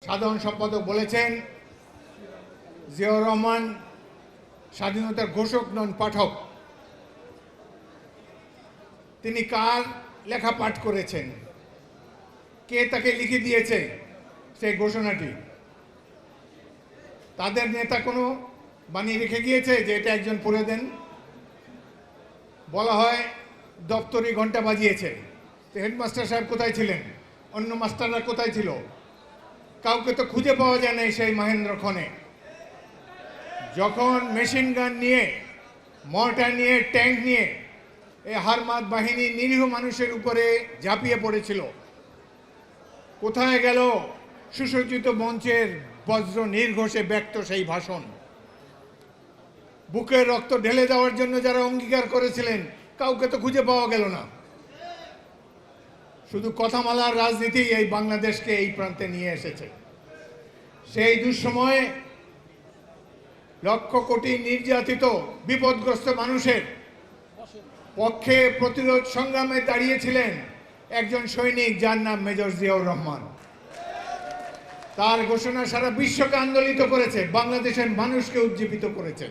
সাধারণ সম্পাদক বলেছেন জিয়াউর রহমান স্বাধীনতার ঘোষক নন, পাঠক। তিনি কার লেখা পাঠ করেছেন, কে তাকে লিখে দিয়েছে সেই ঘোষণাটি? তাদের নেতা কোনো বানিয়ে রেখে গিয়েছে যে এটা একজন পড়ে দেন? বলা হয় দপ্তরি ঘন্টা বাজিয়েছে। তো হেডমাস্টার সাহেব কোথায় ছিলেন? অন্য মাস্টাররা কোথায় ছিল? কাউকে তো খুঁজে পাওয়া যায় নাই সেই মহেন্দ্রক্ষণে। যখন মেশিন গান নিয়ে, মর্টার নিয়ে, ট্যাঙ্ক নিয়ে এই হারমাত বাহিনী নিরীহ মানুষের উপরে ঝাঁপিয়ে পড়েছিল, কোথায় গেল সুসজ্জিত মঞ্চের বজ্র নির্ঘোষে ব্যক্ত সেই ভাষণ? বুকের রক্ত ঢেলে দেওয়ার জন্য যারা অঙ্গীকার করেছিলেন, কাউকে তো খুঁজে পাওয়া গেল না। শুধু কথামালার রাজনীতি এই বাংলাদেশকে এই প্রান্তে নিয়ে এসেছে। সেই দুঃসময়ে লক্ষ কোটি নির্যাতিত বিপদগ্রস্ত মানুষের পক্ষে প্রতিরোধ সংগ্রামে দাঁড়িয়েছিলেন একজন সৈনিক, যার নাম মেজর জিয়াউর রহমান। তার ঘোষণা সারা বিশ্বকে আন্দোলিত করেছে, বাংলাদেশের মানুষকে উজ্জীবিত করেছে।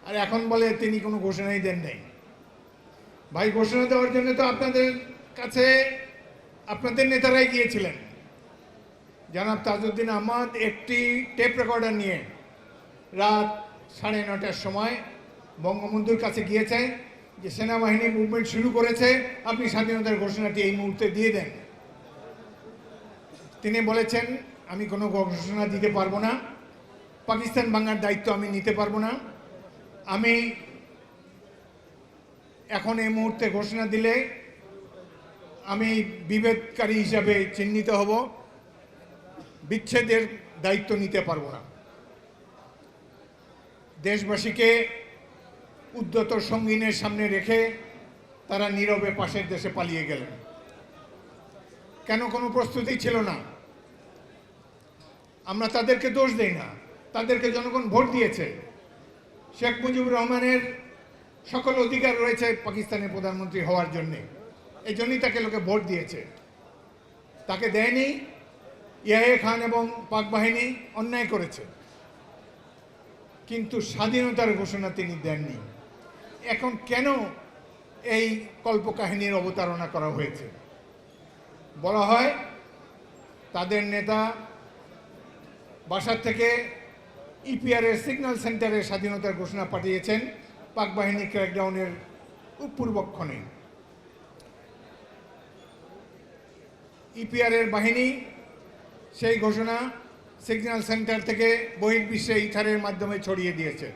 আর এখন বলে তিনি কোনো ঘোষণাই দেন নাই। ভাই, ঘোষণা দেওয়ার জন্য তো আপনাদের কাছে আপনাদের নেতারাই গিয়েছিলেন। জনাব তাজউদ্দিন আহমদ একটি টেপ রেকর্ডার নিয়ে রাত 9:30টার সময় বঙ্গবন্ধুর কাছে গিয়েছে যে সেনাবাহিনী মুভমেন্ট শুরু করেছে, আপনি স্বাধীনতার ঘোষণাটি এই মুহূর্তে দিয়ে দেন। তিনি বলেছেন, আমি কোনো ঘোষণা দিতে পারবো না, পাকিস্তান ভাঙার দায়িত্ব আমি নিতে পারবো না। আমি এখন এই মুহূর্তে ঘোষণা দিলে আমি বিভেদকারী হিসাবে চিহ্নিত হব, বিচ্ছেদের দায়িত্ব নিতে পারবো না। দেশবাসীকে উদ্যত সঙ্গিনের সামনে রেখে তারা নীরবে পাশের দেশে পালিয়ে গেলেন। কেন? কোনো প্রস্তুতি ছিল না। আমরা তাদেরকে দোষ দেই না, তাদেরকে জনগণ ভোট দিয়েছে। শেখ মুজিবুর রহমানের সকল অধিকার রয়েছে পাকিস্তানের প্রধানমন্ত্রী হওয়ার জন্যে, এই জন্যই তাকে লোকে ভোট দিয়েছে। তাকে দেয়নি। ইয়াহিয়া খান এবং পাক বাহিনী অন্যায় করেছে, কিন্তু স্বাধীনতার ঘোষণা তিনি দেননি। এখন কেন এই কল্পকাহিনীর অবতারণা করা হয়েছে? বলা হয় তাদের নেতা বাসার থেকে ইপিআরের সিগন্যাল সেন্টারে স্বাধীনতার ঘোষণা পাঠিয়েছেন পাক বাহিনী ক্র্যাকডাউনের পূর্বক্ষণে। ইপিআরের বাহিনী সেই ঘোষণা সিগন্যাল সেন্টার থেকে বহির্বিশ্বে ইথারের মাধ্যমে ছড়িয়ে দিয়েছে।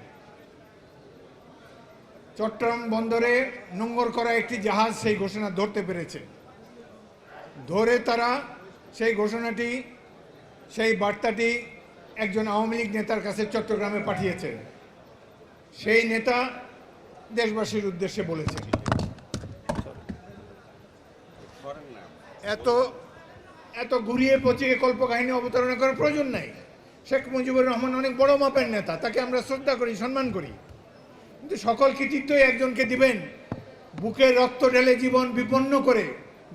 চট্টগ্রাম বন্দরে নোঙর করা একটি জাহাজ সেই ঘোষণা ধরতে পেরেছে। ধরে তারা সেই ঘোষণাটি, সেই বার্তাটি একজন আওয়ামী লীগ নেতার কাছে চট্টগ্রামে পাঠিয়েছে। সেই নেতা দেশবাসীর উদ্দেশ্যে বলেছে, এত ঘুরিয়ে পচিয়ে কল্পকাহিনী অবতারণা করার প্রয়োজন নাই। শেখ মুজিবুর রহমান অনেক বড় মাপের নেতা, তাকে আমরা শ্রদ্ধা করি, সম্মান করি, কিন্তু সকল কৃতিত্বই একজনকে দিবেন? বুকের রক্ত ঢেলে জীবন বিপন্ন করে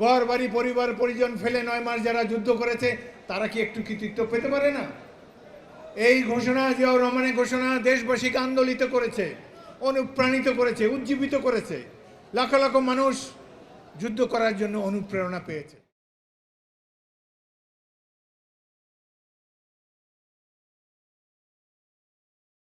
ঘর বাড়ি পরিবার পরিজন ফেলে 9 মাস যারা যুদ্ধ করেছে, তারা কি একটু কৃতিত্ব পেতে পারে না? এই ঘোষণা, জিয়াউর রহমানের ঘোষণা দেশবাসীকে আন্দোলিত করেছে, অনুপ্রাণিত করেছে, উজ্জীবিত করেছে। লাখ লাখ মানুষ যুদ্ধ করার জন্য অনুপ্রেরণা পেয়েছে।